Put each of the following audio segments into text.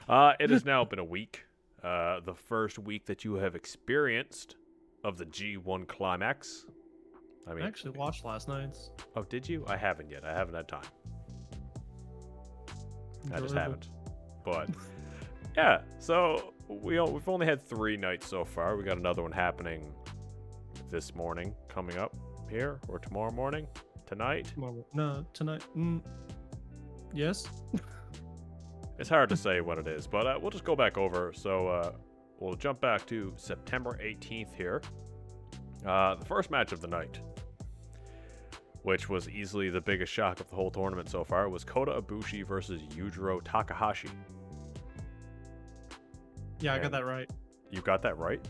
It has now been a week. The first week that you have experienced of the G1 Climax. I actually watched last night's. Oh, did you? I haven't yet. I haven't had time. I just haven't. But yeah, so we've only had 3 nights so far. We got another one happening this morning, coming up here, or tomorrow morning, tonight. No, tonight. Yes. It's hard to say what it is, but we'll just go back over. So we'll jump back to September 18th here. The first match of the night, which was easily the biggest shock of the whole tournament so far, was Koda Abushi versus Yujiro Takahashi. Yeah, I got that right. You got that right?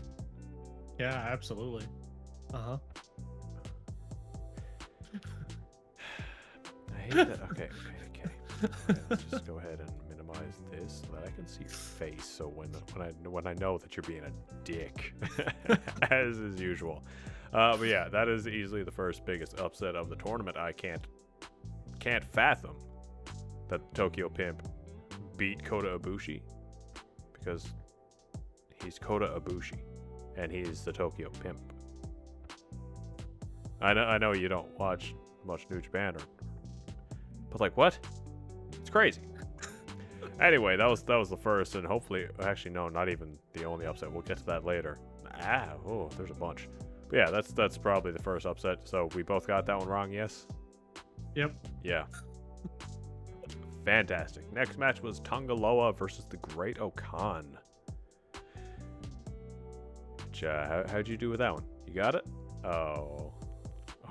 Yeah, absolutely. Uh-huh. I hate that. Okay. Let's just go ahead and minimize this so that I can see your face. So when I know that you're being a dick, as is usual. But yeah, that is easily the first biggest upset of the tournament. I can't fathom that Tokyo Pimp beat Koda Abushi, because he's Koda Abushi and he's the Tokyo Pimp. I know you don't watch much New Japan, but like, what? It's crazy. Anyway, that was the first, and hopefully, actually no, not even the only upset. We'll get to that later. There's a bunch. But yeah, that's probably the first upset. So we both got that one wrong, yes? Yep. Yeah. Fantastic. Next match was Tongaloa versus the Great Okan. Which, how'd you do with that one? You got it? Oh.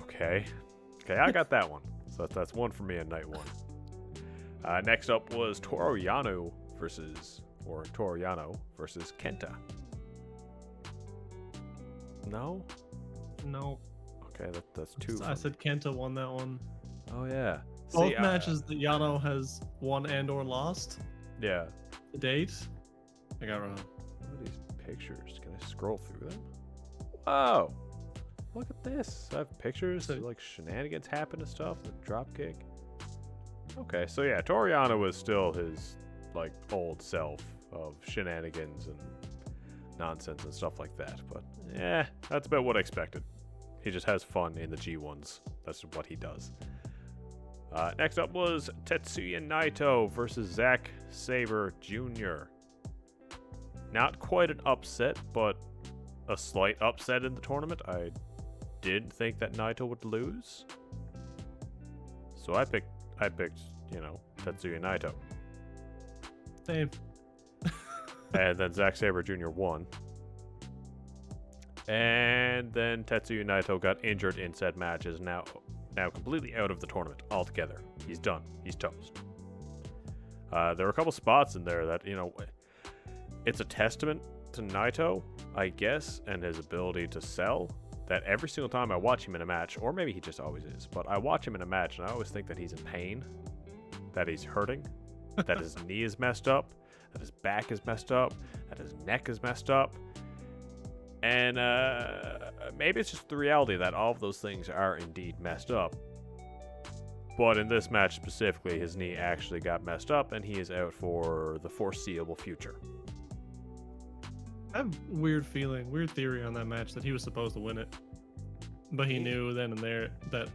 Okay, I got that one. So that's one for me in night 1. Next up was Toru Yano versus Kenta. No? No. Okay, that's 2. I said Kenta won that one. Oh yeah. Both matches that Yano has won and or lost. Yeah. To date. I got wrong. What are these pictures? Can I scroll through them? Whoa! Look at this. I have pictures of like shenanigans happen and stuff. The dropkick. Okay, so yeah, Toru Yano was still his like old self of shenanigans and nonsense and stuff like that. But yeah, that's about what I expected. He just has fun in the G1s. That's what he does. Next up was Tetsuya Naito versus Zak Saber Jr. Not quite an upset, but a slight upset in the tournament. I did think that Naito would lose, so I picked, Tetsuya Naito. Same. And then Zak Saber Jr. won. And then Tetsuya Naito got injured in said match, is now completely out of the tournament altogether. He's done. He's toast. There were a couple spots in there that, it's a testament to Naito, I guess, and his ability to sell, that every single time I watch him in a match, or maybe he just always is, but I watch him in a match and I always think that he's in pain, that he's hurting, that his knee is messed up, that his back is messed up, that his neck is messed up. And maybe it's just the reality that all of those things are indeed messed up. But in this match specifically, his knee actually got messed up and he is out for the foreseeable future. I have a weird theory on that match that he was supposed to win it. But he knew then and there that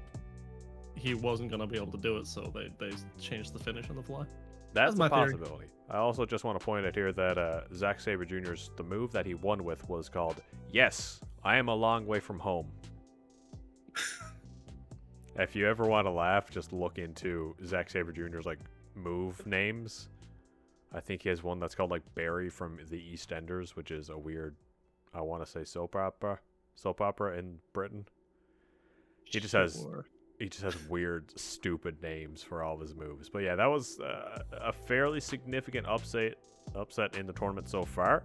he wasn't going to be able to do it, so they changed the finish on the fly. That's a possibility. I also just want to point out here that Zak Saber Jr.'s, the move that he won with was called, "Yes, I am a long way from home." If you ever want to laugh, just look into Zak Saber Jr.'s like move names. I think he has one that's called like Barry from the EastEnders, which is a weird, I want to say soap opera in Britain. He just has weird, stupid names for all of his moves. But yeah, that was a fairly significant upset in the tournament so far.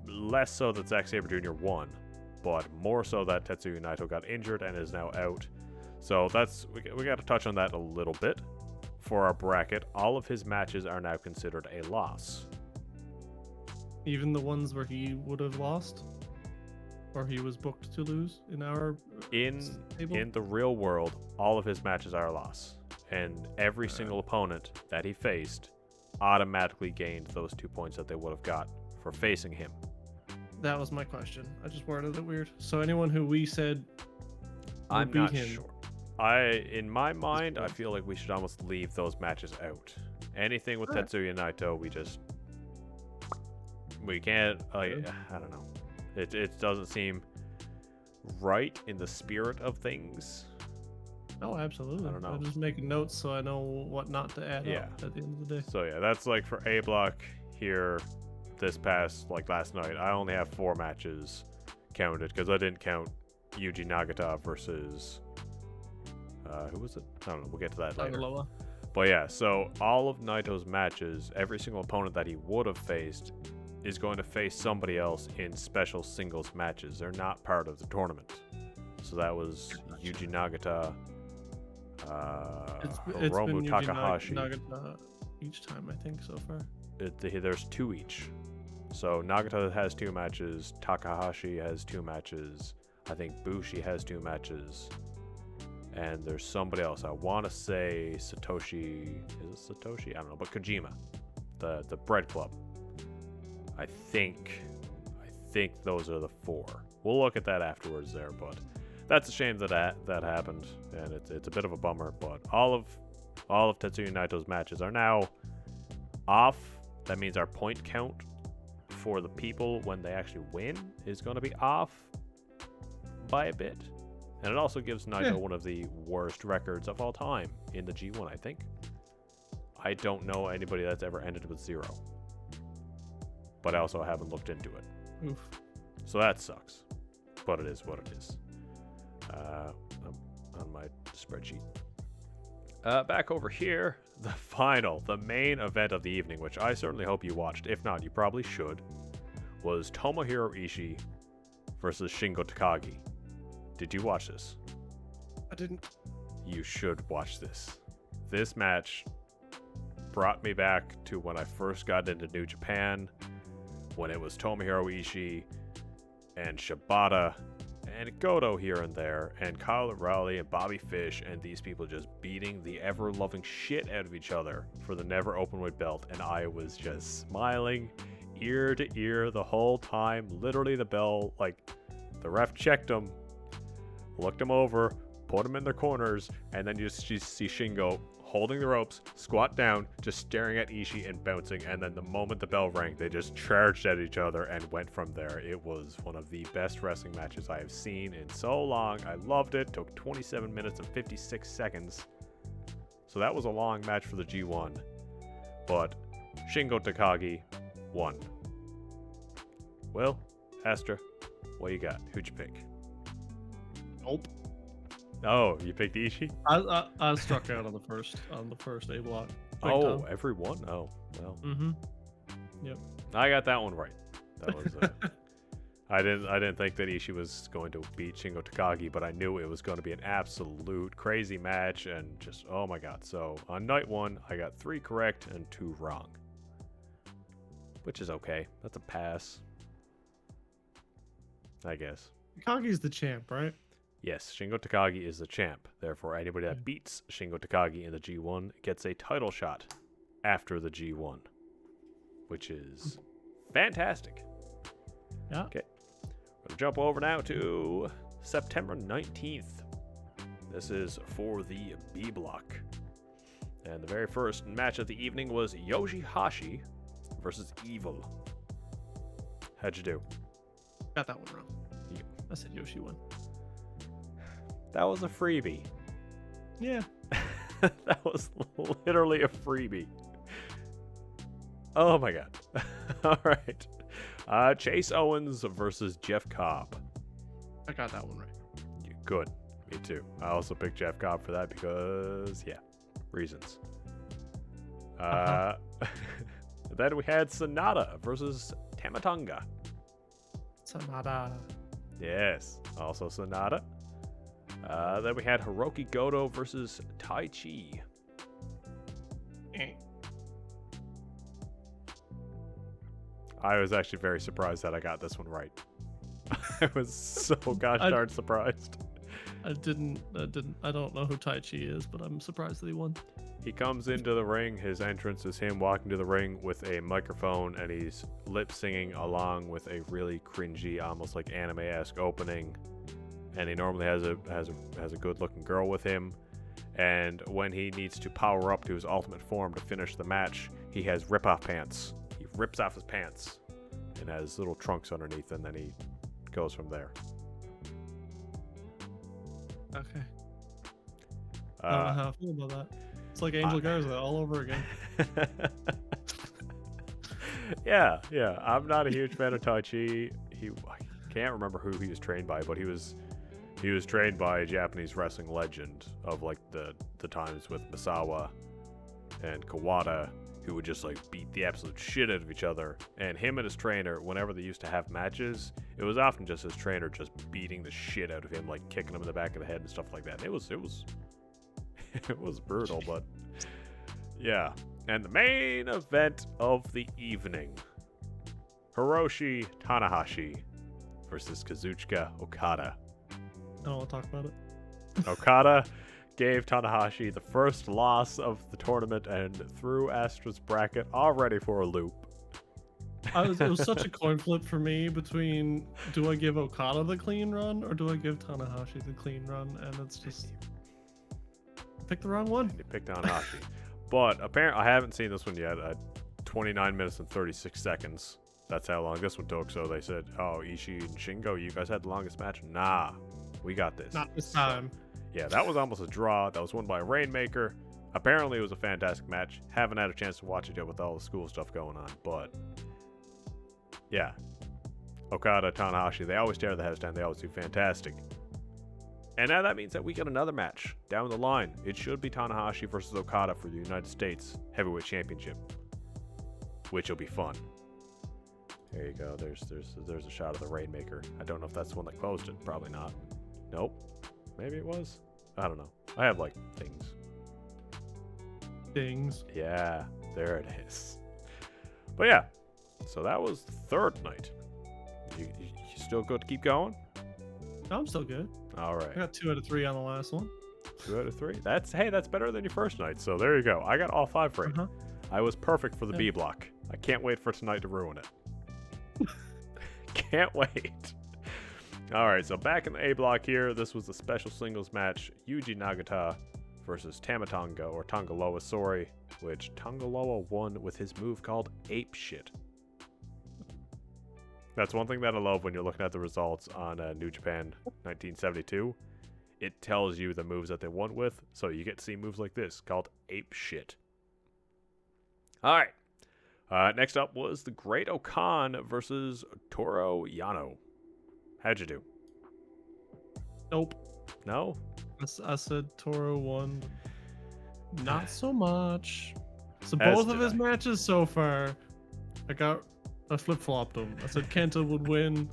Less so that Zak Saber Jr. won, but more so that Tetsuya Naito got injured and is now out. So we got to touch on that a little bit. For our bracket, all of his matches are now considered a loss. Even the ones where he would have lost? Or he was booked to lose in our table? In the real world, all of his matches are a loss. And every single opponent that he faced automatically gained those 2 points that they would have got for facing him. That was my question. I just worded it weird. So anyone who we said I'm beat not him, sure. In my mind, I feel like we should almost leave those matches out. Anything with Tetsuya Naito, we can't. I don't know. It doesn't seem right in the spirit of things. Oh, absolutely. I don't know. I'm just making notes so I know what not to add up at the end of the day. So yeah, that's like for A block here. This past last night, I only have 4 matches counted because I didn't count Yuji Nagata versus who was it? I don't know. We'll get to that later. Loa. But yeah, so all of Naito's matches, every single opponent that he would have faced is going to face somebody else in special singles matches. They're not part of the tournament. So that was Yuji Nagata, It's been Hiromu Takahashi. Nagata each time, I think, so far. There's 2 each. So Nagata has 2 matches, Takahashi has 2 matches, I think Bushi has 2 matches, and there's somebody else. I want to say Satoshi. Is it Satoshi? I don't know, but Kojima, the Bread Club. I think those are the 4. We'll look at that afterwards there, but that's a shame that happened, and it's a bit of a bummer. But all of Tetsuya Naito's matches are now off. That means our point count for the people when they actually win is going to be off by a bit. And it also gives Naito one of the worst records of all time in the G1, I think. I don't know anybody that's ever ended with 0. But I also haven't looked into it. Oof. So that sucks. But it is what it is. On my spreadsheet. Back over here, the main event of the evening, which I certainly hope you watched. If not, you probably should, was Tomohiro Ishii versus Shingo Takagi. Did you watch this? I didn't. You should watch this. This match brought me back to when I first got into New Japan, when it was Tomohiro Ishii and Shibata and Goto here and there, and Kyle O'Reilly and Bobby Fish, and these people just beating the ever-loving shit out of each other for the never openweight belt, and I was just smiling ear to ear the whole time. Literally, the bell, the ref checked him, looked him over, put him in their corners, and then you see Shingo holding the ropes, squat down, just staring at Ishii and bouncing, and then the moment the bell rang, they just charged at each other and went from there. It was one of the best wrestling matches I have seen in so long. I loved it. Took 27 minutes and 56 seconds. So that was a long match for the G1. But Shingo Takagi won. Well, Astra, what you got? Who'd you pick? Nope. Oh, you picked Ishii? I struck out on the first A block. Oh, everyone? Oh, well. Mm-hmm. Yep. I got that one right. That was. I didn't think that Ishii was going to beat Shingo Takagi, but I knew it was going to be an absolute crazy match, and just oh my god. So on night 1, I got 3 correct and 2 wrong, which is okay. That's a pass, I guess. Takagi's the champ, right? Yes, Shingo Takagi is the champ. Therefore, anybody that beats Shingo Takagi in the G1 gets a title shot after the G1, which is fantastic. Yeah. Okay. We're going to jump over now to September 19th. This is for the B block. And the very first match of the evening was YOSHI-HASHI versus Evil. How'd you do? Got that one wrong. Yeah. I said Yoshi won. That was a freebie. Yeah. That was literally a freebie. Oh my god. All right. Chase Owens versus Jeff Cobb. I got that one right. Good. Me too. I also picked Jeff Cobb for that because, yeah, reasons. Then we had Sonata versus Tamatonga. Sonata. Yes, also Sonata. Then we had Hiroki Goto versus Tai Chi. I was actually very surprised that I got this one right. I was so gosh darn surprised. I don't know who Tai Chi is, but I'm surprised that he won. He comes into the ring. His entrance is him walking to the ring with a microphone, and he's lip singing along with a really cringy, almost like anime-esque opening. And he normally has a good-looking girl with him. And when he needs to power up to his ultimate form to finish the match, he has rip-off pants. He rips off his pants and has little trunks underneath, and then he goes from there. Okay. I don't know how I feel about that. It's like Angel Garza all over again. Yeah. I'm not a huge fan of Tai Chi. I can't remember who he was trained by, but he was trained by a Japanese wrestling legend of like the times with Misawa and Kawada, who would just like beat the absolute shit out of each other. And him and his trainer, whenever they used to have matches, it was often just his trainer just beating the shit out of him, like kicking him in the back of the head and stuff like that. It was it was brutal, but yeah. And the main event of the evening, Hiroshi Tanahashi versus Kazuchika Okada. I don't want to talk about it. Okada gave Tanahashi the first loss of the tournament and threw Astra's bracket already for a loop. It was such a coin flip for me between, do I give Okada the clean run or do I give Tanahashi the clean run? And it's just, pick the wrong one. And he picked Tanahashi. But apparently, I haven't seen this one yet. 29 minutes and 36 seconds. That's how long this one took. So they said, oh, Ishii and Shingo, you guys had the longest match? Nah, we got this. Not this time. Yeah, that was almost a draw. That was won by Rainmaker. Apparently, it was a fantastic match. Haven't had a chance to watch it yet with all the school stuff going on. But, yeah. Okada, Tanahashi, they always tear the house down. They always do fantastic. And now that means that we get another match down the line. It should be Tanahashi versus Okada for the United States Heavyweight Championship, which will be fun. There you go. There's a shot of the Rainmaker. I don't know if that's the one that closed it. Probably not. Nope. Maybe it was. I don't know. I have like things. Things. Yeah, there it is. But yeah, so that was the third night. You still good to keep going? No, I'm still good. All right. I got 2 out of 3 on the last one. 2 out of 3. That's better than your first night. So there you go. I got all 5 right. I was perfect for the B block. I can't wait for tonight to ruin it. Can't wait. All right, so back in the A block here, this was the special singles match, Yuji Nagata versus Tamatonga, or Tongaloa, sorry, which Tongaloa won with his move called Ape Shit. That's one thing that I love when you're looking at the results on New Japan 1972. It tells you the moves that they won with, so you get to see moves like this called Ape Shit. All right. Next up was the Great Okan versus Toru Yano. How'd you do? Nope. No? I said Toro won. Not so much. So both of his matches so far, I flip-flopped them. I said Kenta would win,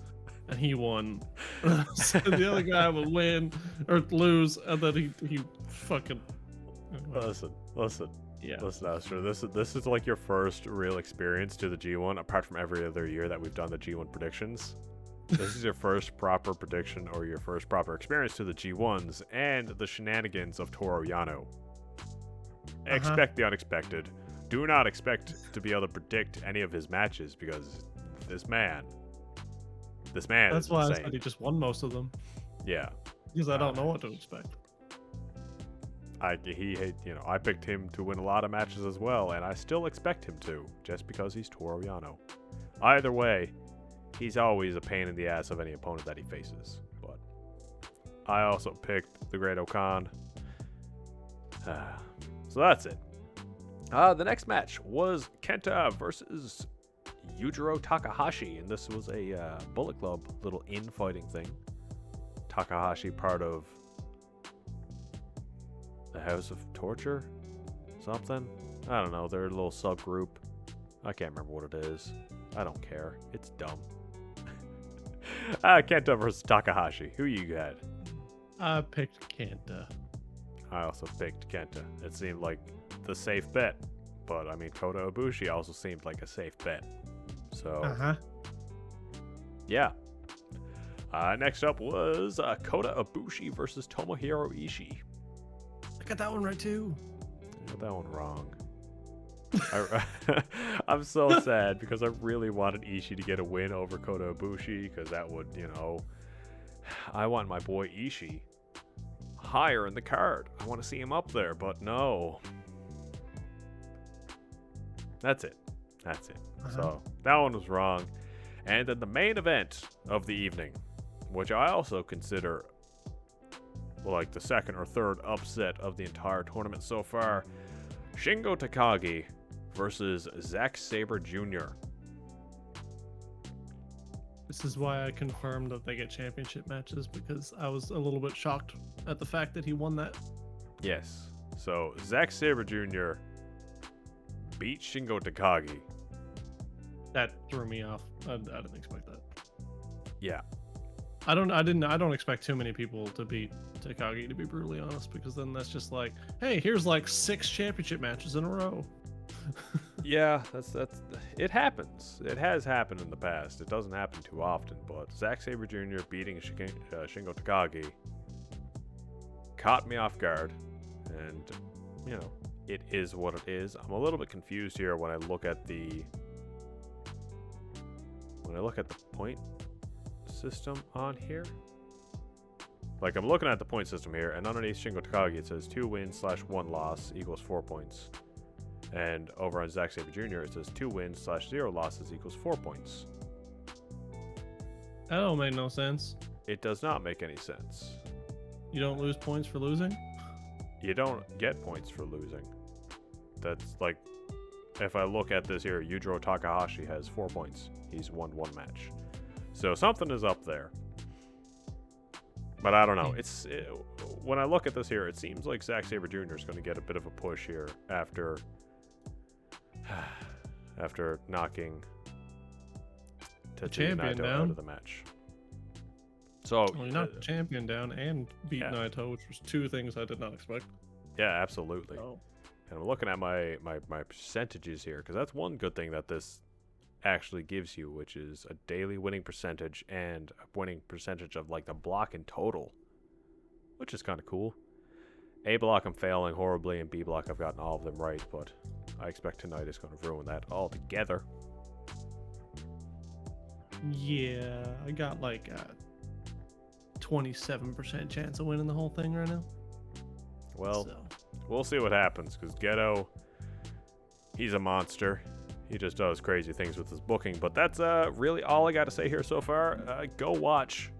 and he won. So the other guy would win or lose, and then he fucking. Listen. Yeah. Listen, Astra. This is like your first real experience to the G1, apart from every other year that we've done the G1 predictions. This is your first proper prediction or your first proper experience to the G1s and the shenanigans of Toru Yano. Expect the unexpected. Do not expect to be able to predict any of his matches because this man That's is why insane. I said he just won most of them. Yeah. Because I don't know what to expect. I picked him to win a lot of matches as well, and I still expect him to, just because he's Toru Yano. Either way, he's always a pain in the ass of any opponent that he faces. But I also picked the Great Okan. So that's it. The next match was Kenta versus Yujiro Takahashi, and this was a Bullet Club little infighting thing. Takahashi part of the House of Torture? Something? I don't know. They're a little subgroup. I can't remember what it is. I don't care. It's dumb. Kenta versus Takahashi. Who you had? I picked Kenta. I also picked Kenta. It seemed like the safe bet. But, I mean, Koda Abushi also seemed like a safe bet. So, yeah. Next up was Koda Abushi versus Tomohiro Ishii. I got that one right too. Got that one wrong. I'm so sad because I really wanted Ishii to get a win over Kota Abushi because that would, I want my boy Ishii higher in the card. I want to see him up there, but no. That's it. So that one was wrong. And then the main event of the evening, which I also consider like the second or third upset of the entire tournament so far, Shingo Takagi versus Zak Saber Jr. This is why I confirmed that they get championship matches, because I was a little bit shocked at the fact that he won that. Yes. So Zak Saber Jr. beat Shingo Takagi. That threw me off. I didn't expect that. Yeah. I don't expect too many people to beat Takagi, to be brutally honest, because then that's just like, hey, here's like 6 championship matches in a row. Yeah, that's it happens. It has happened in the past. It doesn't happen too often, but Zak Saber Jr. beating Shingo Takagi caught me off guard, and it is what it is. I'm a little bit confused here when I look at the point system on here. Like, I'm looking at the point system here, and underneath Shingo Takagi it says 2 wins / 1 loss equals 4 points. And over on Zak Saber Jr. it says 2 wins / 0 losses equals 4 points. That don't make no sense. It does not make any sense. You don't lose points for losing? You don't get points for losing. That's like, if I look at this here, Yujiro Takahashi has 4 points. He's won 1 match. So something is up there. But I don't know. When I look at this here, it seems like Zak Saber Jr. is going to get a bit of a push here after knocking Tetsuya Naito out of the match. So well, you knocked the champion down and beat Naito, which was 2 things I did not expect. Yeah, absolutely. Oh. And I'm looking at my percentages here, because that's one good thing that this actually gives you, which is a daily winning percentage and a winning percentage of like the block in total, which is kind of cool. A block I'm failing horribly, and B block I've gotten all of them right, but I expect tonight is going to ruin that altogether. Yeah, I got like a 27% chance of winning the whole thing right now. Well, we'll see what happens, because Gedo, he's a monster. He just does crazy things with his booking. But that's really all I got to say here so far. Go watch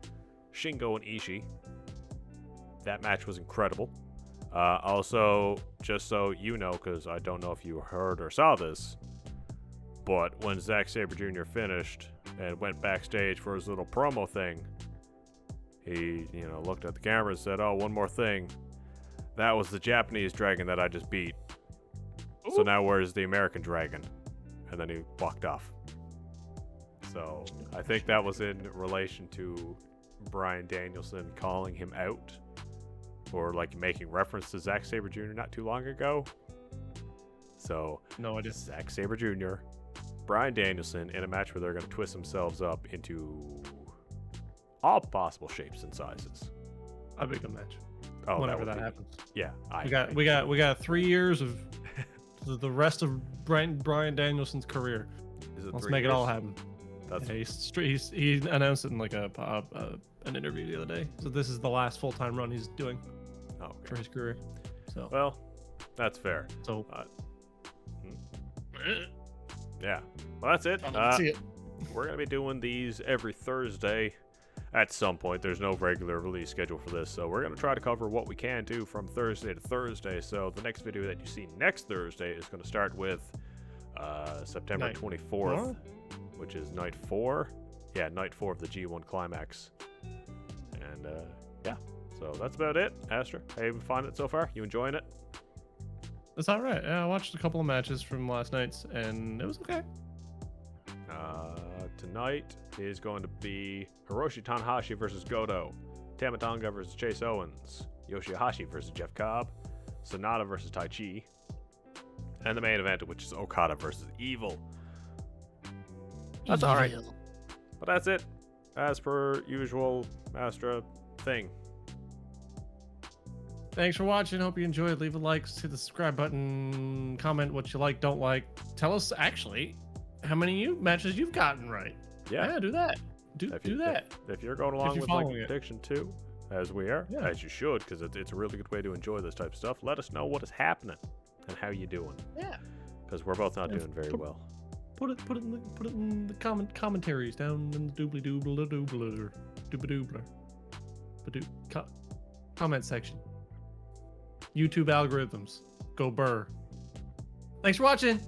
Shingo and Ishii. That match was incredible. Also, just so you know, because I don't know if you heard or saw this, but when Zak Saber Jr. finished and went backstage for his little promo thing, he, looked at the camera and said, "Oh, one more thing. That was the Japanese dragon that I just beat. Ooh. So now where's the American dragon?" And then he walked off. So I think that was in relation to Bryan Danielson calling him out, or like making reference to Zak Saber Jr. not too long ago. So no idea. Zak Saber Jr., Bryan Danielson in a match where they're going to twist themselves up into all possible shapes and sizes. A big match. Oh, whenever that happens. Yeah, we got 3 years of the rest of Bryan Danielson's career. Let's make it all happen. That's he announced it in like an interview the other day. So this is the last full-time run he's doing for his career. So well, that's fair. So yeah, well, that's it. See it. We're gonna be doing these every Thursday. At some point, there's no regular release schedule for this, so we're going to try to cover what we can do from Thursday to Thursday. So the next video that you see next Thursday is going to start with September 24th, which is night 4. Yeah, night 4 of the G1 Climax. And yeah, so that's about it. Astra, how you finding it so far? You enjoying it? It's all right. Yeah, I watched a couple of matches from last night's, and it was okay. Tonight is going to be Hiroshi Tanahashi versus Goto, Tamatonga versus Chase Owens, YOSHI-HASHI versus Jeff Cobb, Sonata versus Tai Chi, and the main event, which is Okada versus Evil. That's all right. But that's it. As per usual, Astra thing. Thanks for watching. Hope you enjoyed. Leave a like, hit the subscribe button, comment what you like, don't like. Tell us actually how many matches you've gotten right. Yeah, do that. Do that. If you're going along with like prediction 2, as we are, as you should, because it's a really good way to enjoy this type of stuff. Let us know what is happening and how you doing. Yeah. Because we're both not doing very well. Put it in the commentaries down in the doobly comment section. YouTube algorithms, go burr. Thanks for watching.